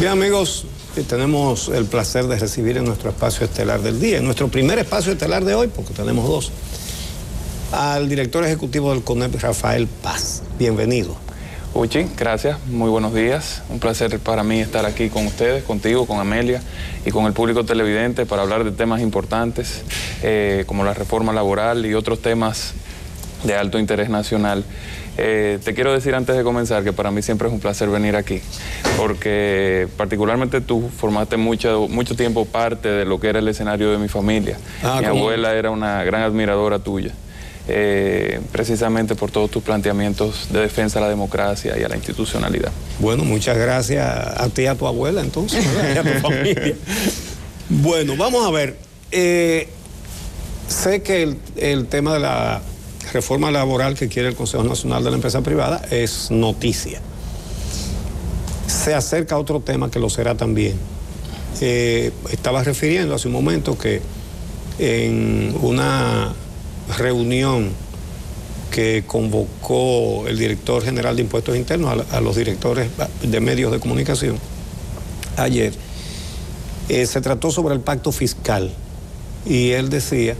Bien, amigos, tenemos el placer de recibir en nuestro espacio estelar del día, en nuestro primer espacio estelar de hoy, porque tenemos dos, al director ejecutivo del CONEP, Rafael Paz. Bienvenido. Uchi, gracias, muy buenos días. Un placer para mí estar aquí con ustedes, contigo, con Amelia y con el público televidente para hablar de temas importantes como la reforma laboral y otros temas de alto interés nacional. Te quiero decir antes de comenzar que para mí siempre es un placer venir aquí, porque particularmente tú formaste mucho tiempo parte de lo que era el escenario de mi familia. Mi abuela era una gran admiradora tuya. Precisamente por todos tus planteamientos de defensa a la democracia y a la institucionalidad. Bueno, muchas gracias a ti y a tu abuela, entonces, y a tu familia. Bueno, vamos a ver. Sé que el tema de la reforma laboral que quiere el Consejo Nacional de la Empresa Privada es noticia. Se acerca otro tema que lo será también. Estaba refiriendo hace un momento que en una reunión que convocó el director general de Impuestos Internos a los directores de medios de comunicación ayer, se trató sobre el pacto fiscal y él decía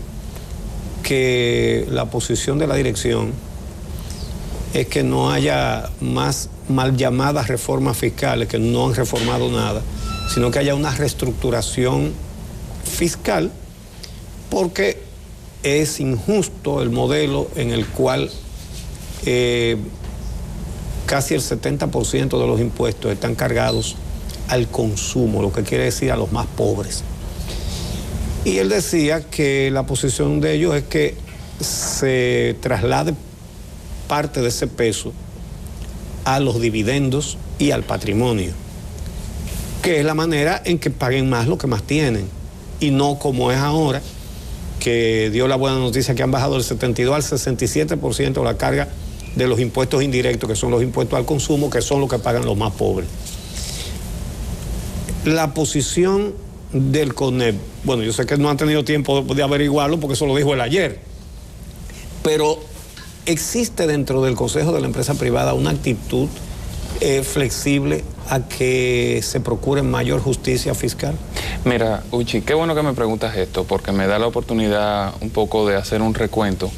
que la posición de la dirección es que no haya más mal llamadas reformas fiscales, que no han reformado nada, sino que haya una reestructuración fiscal, porque es injusto el modelo en el cual casi el 70% de los impuestos están cargados al consumo, lo que quiere decir a los más pobres. Y él decía que la posición de ellos es que se traslade parte de ese peso a los dividendos y al patrimonio, que es la manera en que paguen más lo que más tienen, y no como es ahora, que dio la buena noticia que han bajado del 72 al 67% la carga de los impuestos indirectos, que son los impuestos al consumo, que son los que pagan los más pobres. La posición del CONEP, bueno, yo sé que no han tenido tiempo de averiguarlo porque eso lo dijo él ayer, pero ¿existe dentro del Consejo de la Empresa Privada una actitud flexible a que se procure mayor justicia fiscal? Mira, Uchi, qué bueno que me preguntas esto, porque me da la oportunidad un poco de hacer un recuento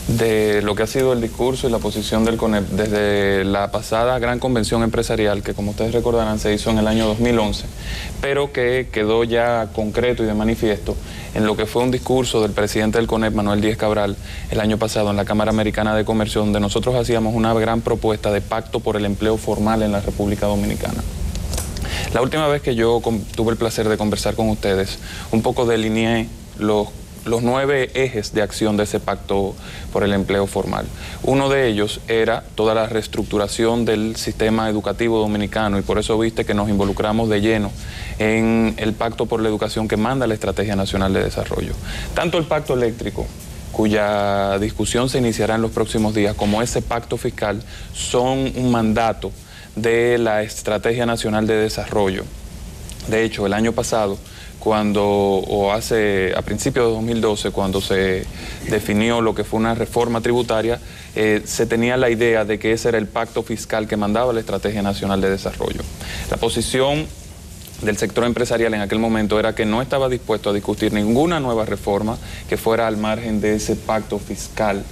de lo que ha sido el discurso y la posición del CONEP desde la pasada gran convención empresarial, que como ustedes recordarán se hizo en el año 2011, pero que quedó ya concreto y de manifiesto en lo que fue un discurso del presidente del CONEP, Manuel Díaz Cabral, el año pasado en la Cámara Americana de Comercio, donde nosotros hacíamos una gran propuesta de pacto por el empleo formal en la República Dominicana. La última vez que yo tuve el placer de conversar con ustedes, un poco delineé los 9 ejes de acción de ese pacto por el empleo formal. Uno de ellos era toda la reestructuración del sistema educativo dominicano, y por eso viste que nos involucramos de lleno en el pacto por la educación que manda la Estrategia Nacional de Desarrollo. Tanto el pacto eléctrico, cuya discusión se iniciará en los próximos días, como ese pacto fiscal, son un mandato de la Estrategia Nacional de Desarrollo. De hecho, el año pasado, a principios de 2012, cuando se definió lo que fue una reforma tributaria, se tenía la idea de que ese era el pacto fiscal que mandaba la Estrategia Nacional de Desarrollo. La posición del sector empresarial en aquel momento era que no estaba dispuesto a discutir ninguna nueva reforma que fuera al margen de ese pacto fiscal.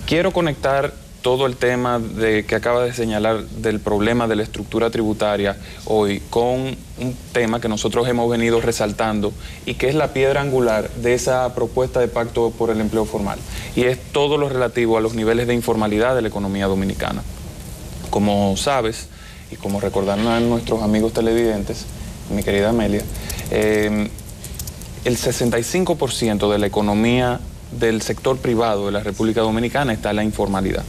Quiero conectar todo el tema que acaba de señalar del problema de la estructura tributaria hoy con un tema que nosotros hemos venido resaltando y que es la piedra angular de esa propuesta de pacto por el empleo formal, y es todo lo relativo a los niveles de informalidad de la economía dominicana. Como sabes, y como recordaron a nuestros amigos televidentes, mi querida Amelia, el 65% de la economía del sector privado de la República Dominicana está en la informalidad.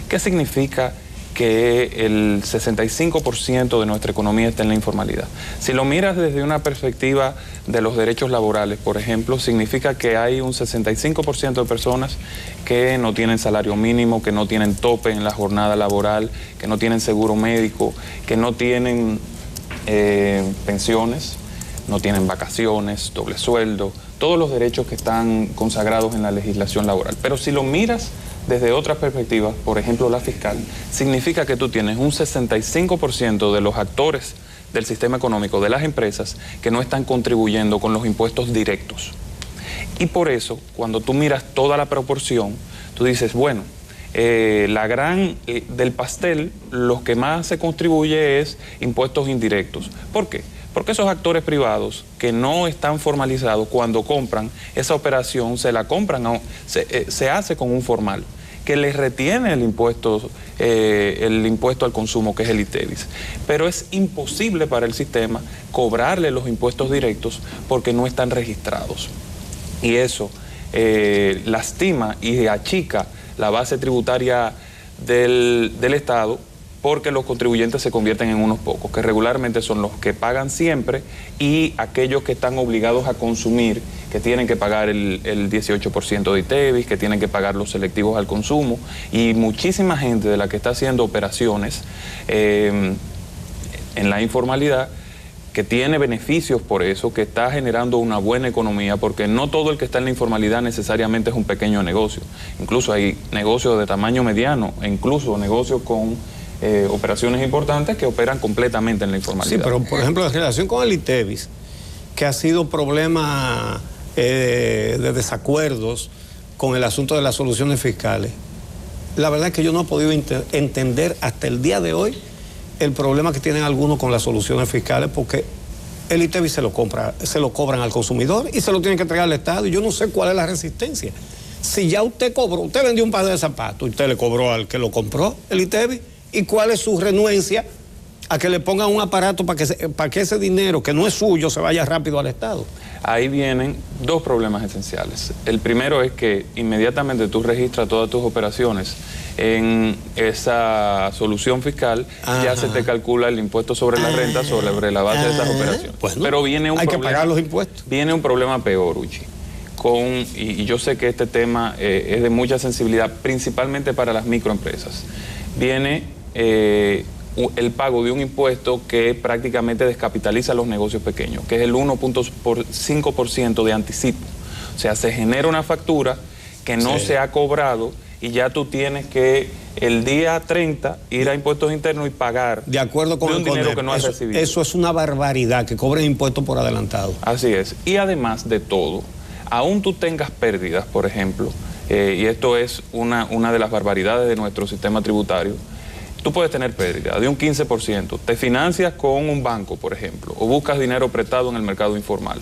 ¿Qué significa que el 65% de nuestra economía está en la informalidad? Si lo miras desde una perspectiva de los derechos laborales, por ejemplo, significa que hay un 65% de personas que no tienen salario mínimo, que no tienen tope en la jornada laboral, que no tienen seguro médico, que no tienen pensiones, no tienen vacaciones, doble sueldo, todos los derechos que están consagrados en la legislación laboral. Pero si lo miras desde otras perspectivas, por ejemplo la fiscal, significa que tú tienes un 65% de los actores del sistema económico de las empresas que no están contribuyendo con los impuestos directos. Y por eso, cuando tú miras toda la proporción, tú dices, bueno, del pastel, lo que más se contribuye es impuestos indirectos. ¿Por qué? Porque esos actores privados que no están formalizados, cuando compran esa operación, se la compran, se hace con un formal, que les retiene el impuesto al consumo, que es el ITEVIS. Pero es imposible para el sistema cobrarle los impuestos directos porque no están registrados. Y eso lastima y achica la base tributaria del Estado, porque los contribuyentes se convierten en unos pocos, que regularmente son los que pagan siempre y aquellos que están obligados a consumir, que tienen que pagar el 18% de ITEVIS, que tienen que pagar los selectivos al consumo, y muchísima gente de la que está haciendo operaciones en la informalidad, que tiene beneficios por eso, que está generando una buena economía, porque no todo el que está en la informalidad necesariamente es un pequeño negocio. Incluso hay negocios de tamaño mediano e incluso negocios con operaciones importantes que operan completamente en la informalidad. Sí, pero por ejemplo en relación con el ITEVIS, que ha sido problema de desacuerdos con el asunto de las soluciones fiscales, la verdad es que yo no he podido entender hasta el día de hoy el problema que tienen algunos con las soluciones fiscales, porque el ITEVIS se lo cobran al consumidor y se lo tienen que entregar al Estado, y yo no sé cuál es la resistencia. Si ya usted cobró, usted vendió un par de zapatos, usted le cobró al que lo compró el ITEVIS, ¿y cuál es su renuencia a que le pongan un aparato para que ese dinero que no es suyo se vaya rápido al Estado? Ahí vienen dos problemas esenciales. El primero es que inmediatamente tú registras todas tus operaciones en esa solución fiscal, ya se te calcula el impuesto sobre la renta sobre la base de esas operaciones. Bueno, pero viene un hay problema, que pagar los impuestos. Viene un problema peor, Uchi. Y yo sé que este tema es de mucha sensibilidad, principalmente para las microempresas. Viene el pago de un impuesto que prácticamente descapitaliza los negocios pequeños, que es el 1.5% de anticipo. O sea, se genera una factura que no se ha cobrado y ya tú tienes que el día 30 ir a impuestos internos y pagar de acuerdo con un dinero que no has recibido. Eso es una barbaridad, que cobren impuestos por adelantado. Así es. Y además de todo, aún tú tengas pérdidas, por ejemplo, y esto es una de las barbaridades de nuestro sistema tributario, tú puedes tener pérdida de un 15%, te financias con un banco, por ejemplo, o buscas dinero prestado en el mercado informal,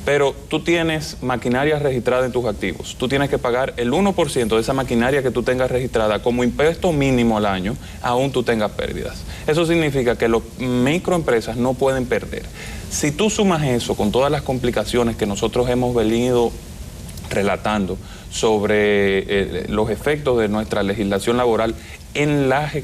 pero tú tienes maquinaria registrada en tus activos, tú tienes que pagar el 1% de esa maquinaria que tú tengas registrada como impuesto mínimo al año, aún tú tengas pérdidas. Eso significa que las microempresas no pueden perder. Si tú sumas eso con todas las complicaciones que nosotros hemos venido relatando sobre los efectos de nuestra legislación laboral en las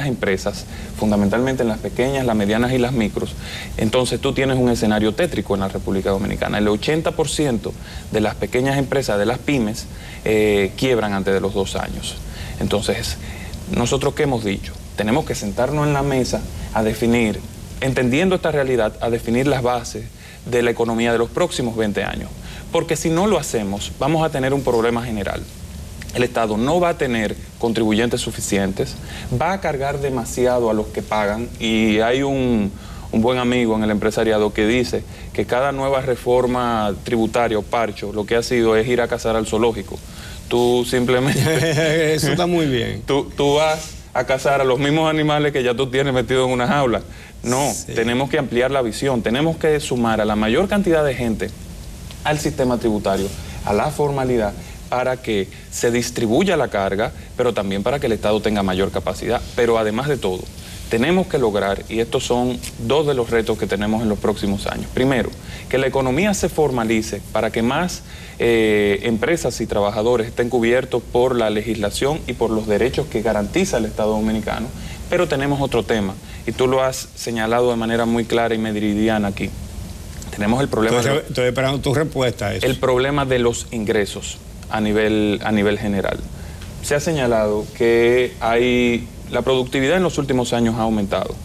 empresas, fundamentalmente en las pequeñas, las medianas y las micros, entonces tú tienes un escenario tétrico en la República Dominicana. El 80% de las pequeñas empresas, de las pymes, quiebran antes de los 2 años. Entonces, ¿nosotros qué hemos dicho? Tenemos que sentarnos en la mesa a definir, entendiendo esta realidad, a definir las bases de la economía de los próximos 20 años. Porque si no lo hacemos, vamos a tener un problema general. El Estado no va a tener contribuyentes suficientes, va a cargar demasiado a los que pagan, y hay un buen amigo en el empresariado que dice que cada nueva reforma tributaria o parcho lo que ha sido es ir a cazar al zoológico. Tú simplemente... Eso está muy bien. Tú vas a cazar a los mismos animales que ya tú tienes metidos en una jaula. No, tenemos que ampliar la visión, tenemos que sumar a la mayor cantidad de gente al sistema tributario, a la formalidad, para que se distribuya la carga, pero también para que el Estado tenga mayor capacidad. Pero además de todo, tenemos que lograr, y estos son dos de los retos que tenemos en los próximos años. Primero, que la economía se formalice para que más empresas y trabajadores estén cubiertos por la legislación y por los derechos que garantiza el Estado dominicano. Pero tenemos otro tema, y tú lo has señalado de manera muy clara y meridiana aquí. Tenemos el problema... Estoy esperando tu respuesta a eso. El problema de los ingresos a nivel general. Se ha señalado que la productividad en los últimos años ha aumentado,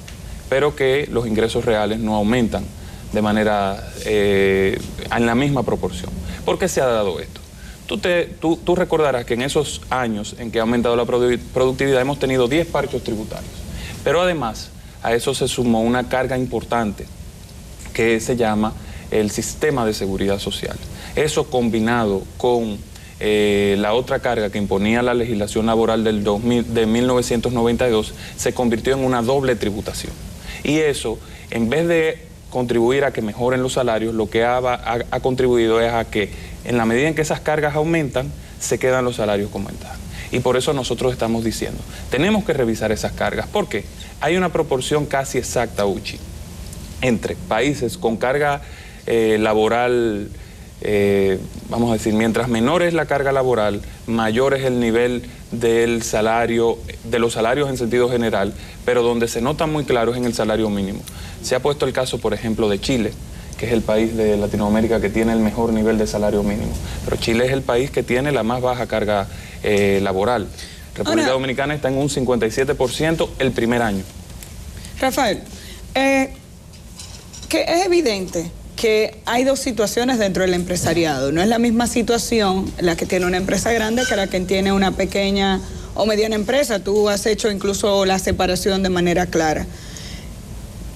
pero que los ingresos reales no aumentan de manera en la misma proporción. ¿Por qué se ha dado esto? Tú recordarás que en esos años en que ha aumentado la productividad hemos tenido 10 parchos tributarios, pero además a eso se sumó una carga importante que se llama el sistema de seguridad social. Eso combinado con la otra carga que imponía la legislación laboral de 1992 se convirtió en una doble tributación. Y eso, en vez de contribuir a que mejoren los salarios, lo que ha contribuido es a que en la medida en que esas cargas aumentan, se quedan los salarios con ventaja. Y por eso nosotros estamos diciendo, tenemos que revisar esas cargas. ¿Por qué? Hay una proporción casi exacta, Uchi, entre países con carga laboral, vamos a decir, mientras menor es la carga laboral, mayor es el nivel del salario, de los salarios en sentido general, pero donde se nota muy claro es en el salario mínimo. Se ha puesto el caso, por ejemplo, de Chile, que es el país de Latinoamérica que tiene el mejor nivel de salario mínimo, pero Chile es el país que tiene la más baja carga laboral. República Dominicana está en un 57% el primer año. Rafael, que es evidente que hay dos situaciones dentro del empresariado. No es la misma situación la que tiene una empresa grande que la que tiene una pequeña o mediana empresa. Tú has hecho incluso la separación de manera clara.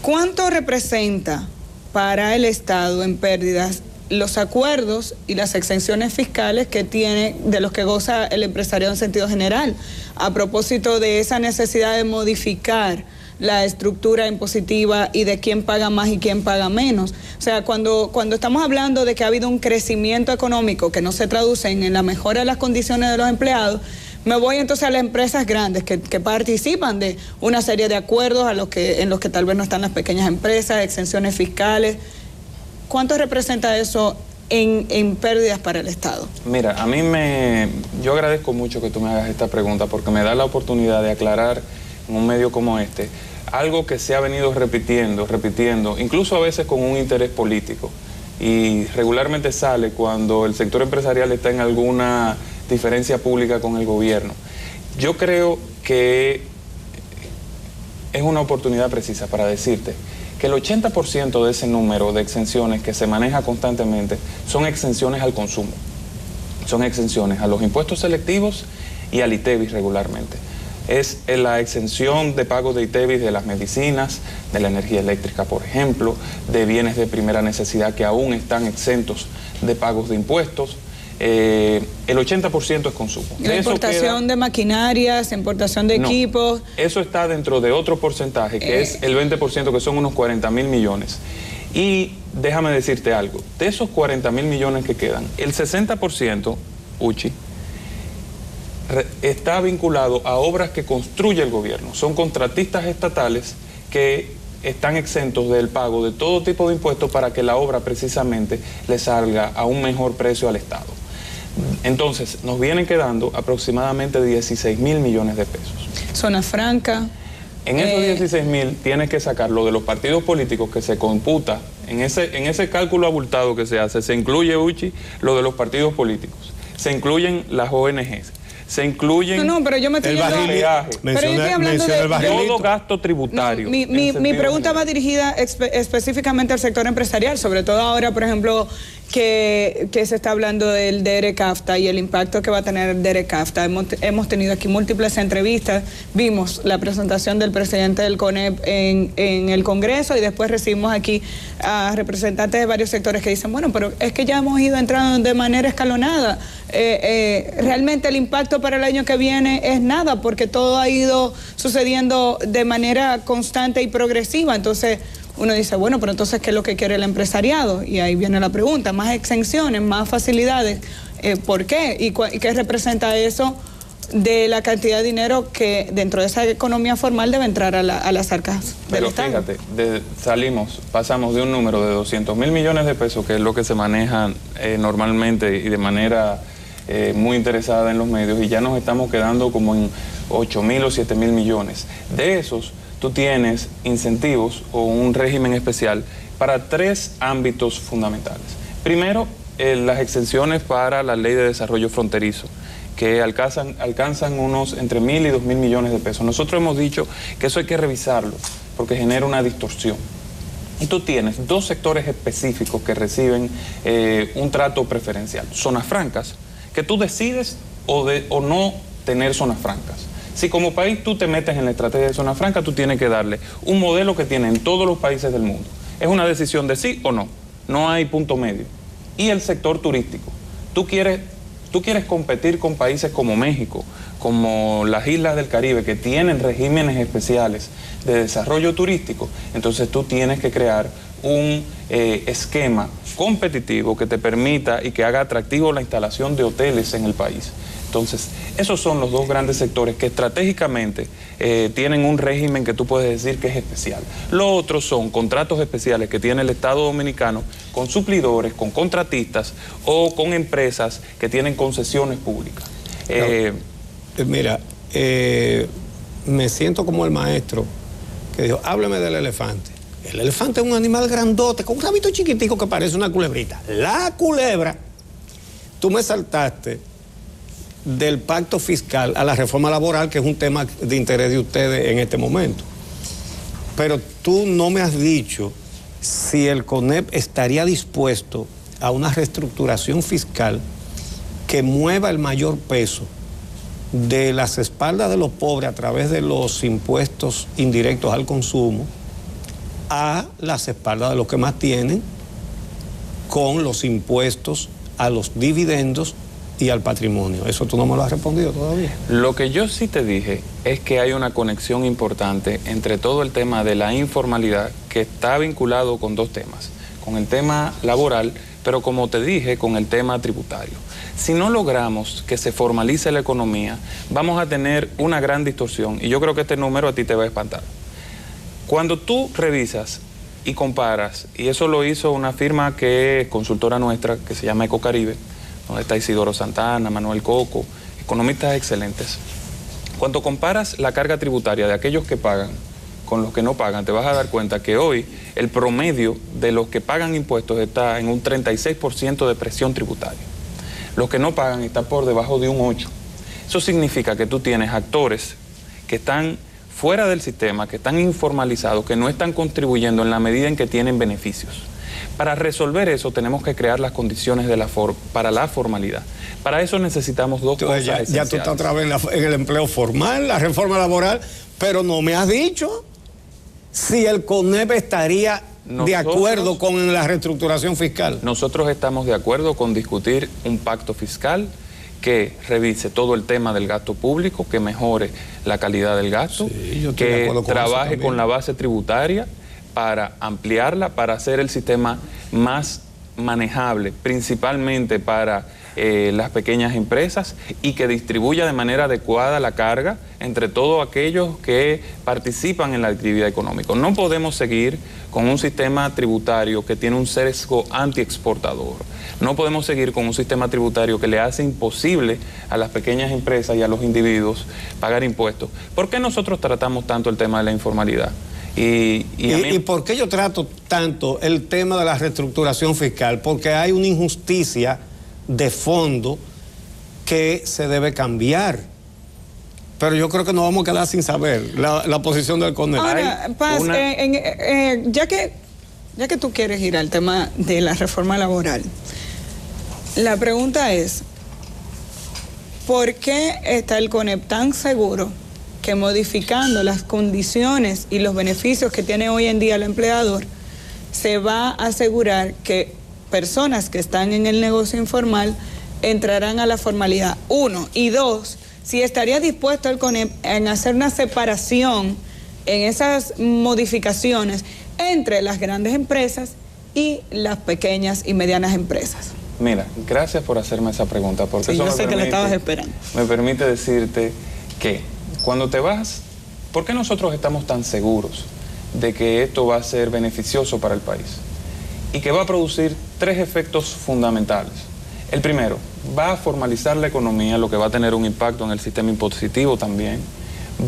¿Cuánto representa para el Estado en pérdidas los acuerdos y las exenciones fiscales que tiene, de los que goza el empresariado en sentido general, a propósito de esa necesidad de modificar la estructura impositiva y de quién paga más y quién paga menos? O sea, cuando estamos hablando de que ha habido un crecimiento económico que no se traduce en la mejora de las condiciones de los empleados, me voy entonces a las empresas grandes que participan de una serie de acuerdos en los que tal vez no están las pequeñas empresas, exenciones fiscales. ¿Cuánto representa eso en pérdidas para el Estado? Mira, yo agradezco mucho que tú me hagas esta pregunta porque me da la oportunidad de aclarar en un medio como este algo que se ha venido repitiendo, incluso a veces con un interés político, y regularmente sale cuando el sector empresarial está en alguna diferencia pública con el gobierno. Yo creo que es una oportunidad precisa para decirte que el 80% de ese número de exenciones que se maneja constantemente son exenciones al consumo, son exenciones a los impuestos selectivos y al ITEVIS regularmente. Es la exención de pago de ITEVIS de las medicinas, de la energía eléctrica, por ejemplo, de bienes de primera necesidad que aún están exentos de pagos de impuestos. El 80% es consumo. La importación de maquinarias, importación de equipos. Eso está dentro de otro porcentaje, que es el 20%, que son unos 40.000 millones. Y déjame decirte algo, de esos 40.000 millones que quedan, el 60%, Uchi, está vinculado a obras que construye el gobierno. Son contratistas estatales que están exentos del pago de todo tipo de impuestos para que la obra precisamente le salga a un mejor precio al Estado. Entonces, nos vienen quedando aproximadamente 16.000 millones de pesos. Zona franca. En esos 16.000 tienes que sacar lo de los partidos políticos que se computa, en ese cálculo abultado que se hace, se incluye, Uchi, lo de los partidos políticos, se incluyen las ONGs, se incluyen pero yo me estoy hablando de todo gasto tributario. Mi pregunta va dirigida específicamente al sector empresarial, sobre todo ahora, por ejemplo, que se está hablando del DERE-CAFTA y el impacto que va a tener el DERE-CAFTA. Hemos tenido aquí múltiples entrevistas, vimos la presentación del presidente del CONEP en el Congreso y después recibimos aquí a representantes de varios sectores que dicen, bueno, pero es que ya hemos ido entrando de manera escalonada. Realmente el impacto para el año que viene es nada porque todo ha ido sucediendo de manera constante y progresiva. Entonces uno dice, bueno, pero entonces, ¿qué es lo que quiere el empresariado? Y ahí viene la pregunta, más exenciones, más facilidades, ¿por qué? ¿Y qué representa eso de la cantidad de dinero que dentro de esa economía formal debe entrar a las arcas del Estado? Pero fíjate, pasamos de un número de 200.000 millones de pesos, que es lo que se maneja normalmente y de manera muy interesada en los medios, y ya nos estamos quedando como en 8.000 o 7.000 millones. De esos, tú tienes incentivos o un régimen especial para 3 ámbitos fundamentales. Primero, las exenciones para la Ley de Desarrollo Fronterizo, que alcanzan unos entre 1.000 y 2.000 millones de pesos. Nosotros hemos dicho que eso hay que revisarlo, porque genera una distorsión. Y tú tienes 2 sectores específicos que reciben un trato preferencial. Zonas francas, que tú decides o no tener zonas francas. Si como país tú te metes en la estrategia de zona franca, tú tienes que darle un modelo que tienen todos los países del mundo. Es una decisión de sí o no. No hay punto medio. Y el sector turístico. Tú quieres competir con países como México, como las islas del Caribe, que tienen regímenes especiales de desarrollo turístico, entonces tú tienes que crear un esquema competitivo que te permita y que haga atractivo la instalación de hoteles en el país. Entonces, esos son los dos grandes sectores que estratégicamente tienen un régimen que tú puedes decir que es especial. Los otros son contratos especiales que tiene el Estado Dominicano con suplidores, con contratistas o con empresas que tienen concesiones públicas. Mira, me siento como el maestro que dijo, hábleme del elefante. El elefante es un animal grandote, con un rabito chiquitico que parece una culebrita. La culebra, tú me saltaste del pacto fiscal a la reforma laboral, que es un tema de interés de ustedes en este momento. Pero tú no me has dicho si el CONEP estaría dispuesto a una reestructuración fiscal que mueva el mayor peso de las espaldas de los pobres a través de los impuestos indirectos al consumo a las espaldas de los que más tienen con los impuestos a los dividendos y al patrimonio. Eso tú no me lo has respondido todavía. Lo que yo sí te dije es que hay una conexión importante entre todo el tema de la informalidad, que está vinculado con dos temas, con el tema laboral, pero como te dije, con el tema tributario. Si no logramos que se formalice la economía, vamos a tener una gran distorsión, y yo creo que este número a ti te va a espantar. Cuando tú revisas y comparas, y eso lo hizo una firma que es consultora nuestra, que se llama Ecocaribe, donde está Isidoro Santana, Manuel Coco, economistas excelentes. Cuando comparas la carga tributaria de aquellos que pagan con los que no pagan, te vas a dar cuenta que hoy el promedio de los que pagan impuestos está en un 36% de presión tributaria. Los que no pagan están por debajo de un 8%. Eso significa que tú tienes actores que están fuera del sistema, que están informalizados, que no están contribuyendo en la medida en que tienen beneficios. Para resolver eso tenemos que crear las condiciones para la formalidad. Para eso necesitamos dos cosas esenciales. Ya tú estás otra vez en el empleo formal, la reforma laboral, pero no me has dicho si el CONEP estaría de acuerdo con la reestructuración fiscal. Nosotros estamos de acuerdo con discutir un pacto fiscal que revise todo el tema del gasto público, que mejore la calidad del gasto, sí, que trabaje con la base tributaria para ampliarla, para hacer el sistema más manejable, principalmente para las pequeñas empresas, y que distribuya de manera adecuada la carga entre todos aquellos que participan en la actividad económica. No podemos seguir con un sistema tributario que tiene un sesgo antiexportador. No podemos seguir con un sistema tributario que le hace imposible a las pequeñas empresas y a los individuos pagar impuestos. ¿Por qué nosotros tratamos tanto el tema de la informalidad? ¿Y por qué yo trato tanto el tema de la reestructuración fiscal? Porque hay una injusticia de fondo que se debe cambiar. Pero yo creo que nos vamos a quedar sin saber la posición del CONEP. Ahora, Paz, ya que tú quieres ir al tema de la reforma laboral, la pregunta es, ¿por qué está el CONEP tan seguro que modificando las condiciones y los beneficios que tiene hoy en día el empleador, se va a asegurar que personas que están en el negocio informal entrarán a la formalidad? Uno. Y dos, si estaría dispuesto el CONEP en hacer una separación en esas modificaciones entre las grandes empresas y las pequeñas y medianas empresas. Mira, gracias por hacerme esa pregunta, porque sí, eso yo sé que la estabas esperando. Me permite decirte que cuando te vas, ¿por qué nosotros estamos tan seguros de que esto va a ser beneficioso para el país? Y que va a producir tres efectos fundamentales. El primero, va a formalizar la economía, lo que va a tener un impacto en el sistema impositivo también.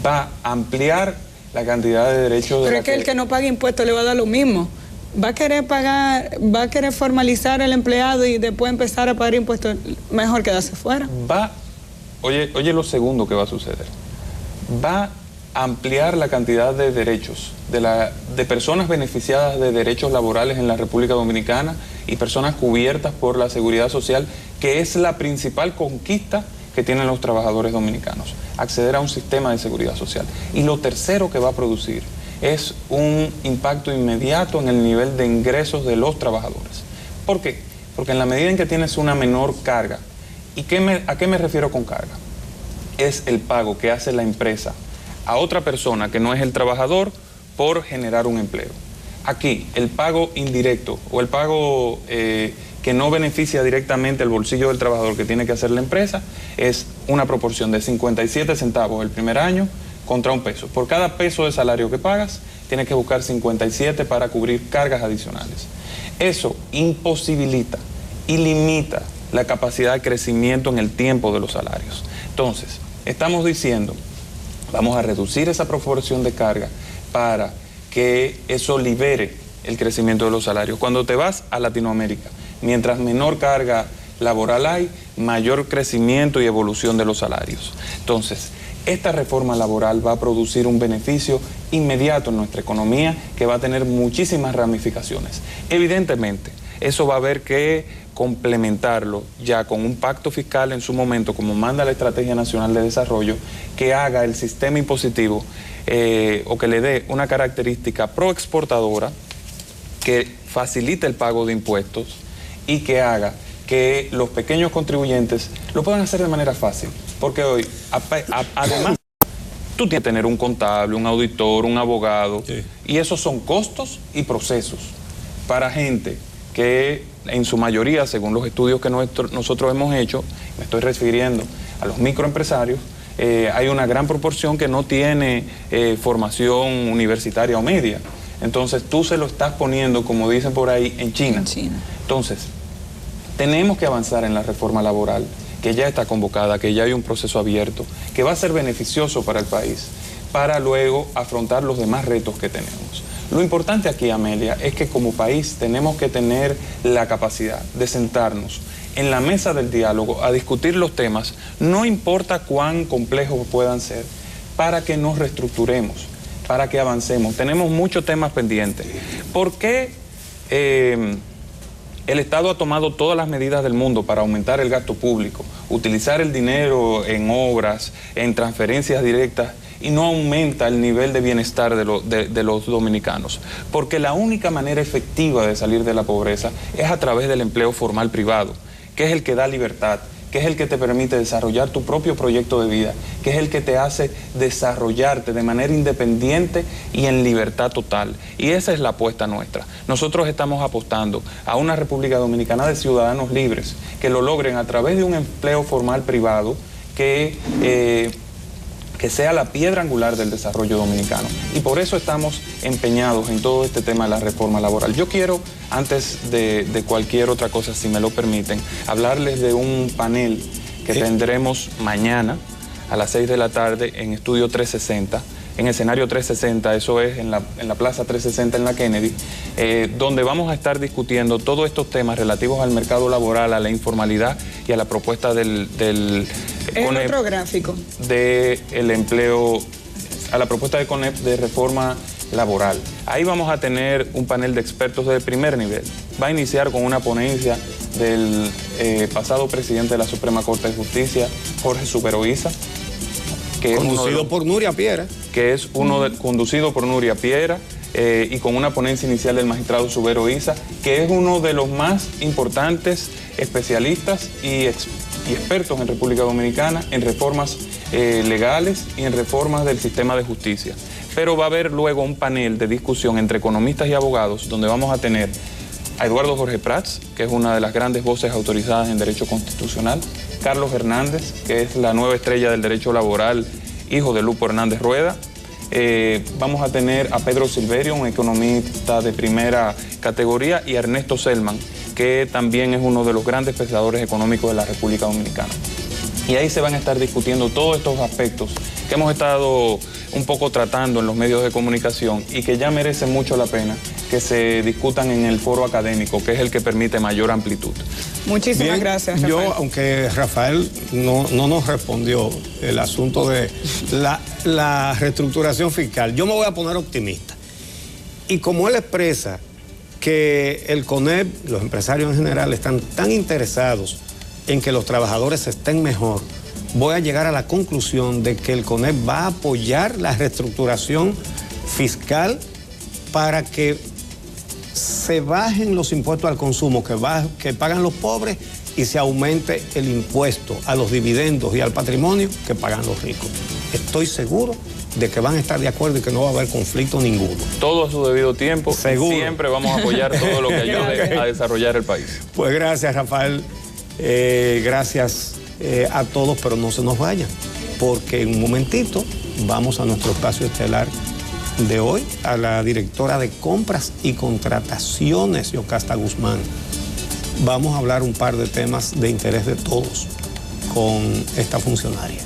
Va a ampliar la cantidad de derechos de... Pero es que el que no pague impuestos le va a dar lo mismo. Va a querer pagar, va a querer formalizar al empleado y después empezar a pagar impuestos. Mejor quedarse fuera. Oye lo segundo que va a suceder. Va a ampliar la cantidad de derechos de personas beneficiadas de derechos laborales en la República Dominicana y personas cubiertas por la Seguridad Social, que es la principal conquista que tienen los trabajadores dominicanos, acceder a un sistema de seguridad social. Y lo tercero que va a producir es un impacto inmediato en el nivel de ingresos de los trabajadores. ¿Por qué? Porque en la medida en que tienes una menor carga, ¿y a qué me refiero con carga? Es el pago que hace la empresa a otra persona que no es el trabajador por generar un empleo. Aquí, el pago indirecto o el pago que no beneficia directamente el bolsillo del trabajador que tiene que hacer la empresa es una proporción de 57 centavos el primer año contra $1. Por cada peso de salario que pagas, tienes que buscar 57 para cubrir cargas adicionales. Eso imposibilita y limita la capacidad de crecimiento en el tiempo de los salarios. Entonces, estamos diciendo, vamos a reducir esa proporción de carga para que eso libere el crecimiento de los salarios. Cuando te vas a Latinoamérica, mientras menor carga laboral hay, mayor crecimiento y evolución de los salarios. Entonces, esta reforma laboral va a producir un beneficio inmediato en nuestra economía que va a tener muchísimas ramificaciones. Evidentemente, eso va a haber que complementarlo ya con un pacto fiscal en su momento, como manda la Estrategia Nacional de Desarrollo, que haga el sistema impositivo o que le dé una característica proexportadora, que facilite el pago de impuestos y que haga que los pequeños contribuyentes lo puedan hacer de manera fácil. Porque hoy, además, tú tienes que tener un contable, un auditor, un abogado, sí. Y esos son costos y procesos para gente que en su mayoría, según los estudios que nosotros hemos hecho, me estoy refiriendo a los microempresarios, hay una gran proporción que no tiene formación universitaria o media. Entonces tú se lo estás poniendo, como dicen por ahí, en China. Entonces, tenemos que avanzar en la reforma laboral, que ya está convocada, que ya hay un proceso abierto, que va a ser beneficioso para el país, para luego afrontar los demás retos que tenemos. Lo importante aquí, Amelia, es que como país tenemos que tener la capacidad de sentarnos en la mesa del diálogo a discutir los temas, no importa cuán complejos puedan ser, para que nos reestructuremos, para que avancemos. Tenemos muchos temas pendientes. ¿Por qué el Estado ha tomado todas las medidas del mundo para aumentar el gasto público, utilizar el dinero en obras, en transferencias directas, y no aumenta el nivel de bienestar de los dominicanos? Porque la única manera efectiva de salir de la pobreza es a través del empleo formal privado, que es el que da libertad, que es el que te permite desarrollar tu propio proyecto de vida, que es el que te hace desarrollarte de manera independiente y en libertad total. Y esa es la apuesta nuestra. Nosotros estamos apostando a una República Dominicana de ciudadanos libres, que lo logren a través de un empleo formal privado que sea la piedra angular del desarrollo dominicano. Y por eso estamos empeñados en todo este tema de la reforma laboral. Yo quiero, antes de cualquier otra cosa, si me lo permiten, hablarles de un panel que tendremos mañana a las 6 de la tarde en Estudio 360, en escenario 360, eso es en la Plaza 360 en la Kennedy, donde vamos a estar discutiendo todos estos temas relativos al mercado laboral, a la informalidad y a la propuesta del CONEP, otro gráfico del empleo, a la propuesta de CONEP de reforma laboral. Ahí vamos a tener un panel de expertos de primer nivel. Va a iniciar con una ponencia del pasado presidente de la Suprema Corte de Justicia, Jorge Suberoiza, conducido por Nuria Piera. Que es conducido por Nuria Piera y con una ponencia inicial del magistrado Suberoiza, que es uno de los más importantes especialistas y expertos en República Dominicana en reformas legales y en reformas del sistema de justicia. Pero va a haber luego un panel de discusión entre economistas y abogados, donde vamos a tener a Eduardo Jorge Prats, que es una de las grandes voces autorizadas en derecho constitucional, Carlos Hernández, que es la nueva estrella del derecho laboral, hijo de Lupo Hernández Rueda. Vamos a tener a Pedro Silverio, un economista de primera categoría, y a Ernesto Selman, que también es uno de los grandes pensadores económicos de la República Dominicana. Y ahí se van a estar discutiendo todos estos aspectos que hemos estado un poco tratando en los medios de comunicación y que ya merecen mucho la pena que se discutan en el foro académico, que es el que permite mayor amplitud. Muchísimas gracias, Rafael. Yo, aunque Rafael no nos respondió el asunto de la reestructuración fiscal, yo me voy a poner optimista. Y como él expresa que el CONEP, los empresarios en general, están tan interesados en que los trabajadores estén mejor, voy a llegar a la conclusión de que el CONEP va a apoyar la reestructuración fiscal para que se bajen los impuestos al consumo que pagan los pobres y se aumente el impuesto a los dividendos y al patrimonio que pagan los ricos. Estoy seguro de que van a estar de acuerdo y que no va a haber conflicto ninguno. Todo a su debido tiempo. Seguro. Siempre vamos a apoyar todo lo que ayude a desarrollar el país. Pues gracias, Rafael. Gracias a todos, pero no se nos vayan, porque en un momentito vamos a nuestro espacio estelar de hoy, a la directora de Compras y Contrataciones, Yocasta Guzmán. Vamos a hablar un par de temas de interés de todos con esta funcionaria.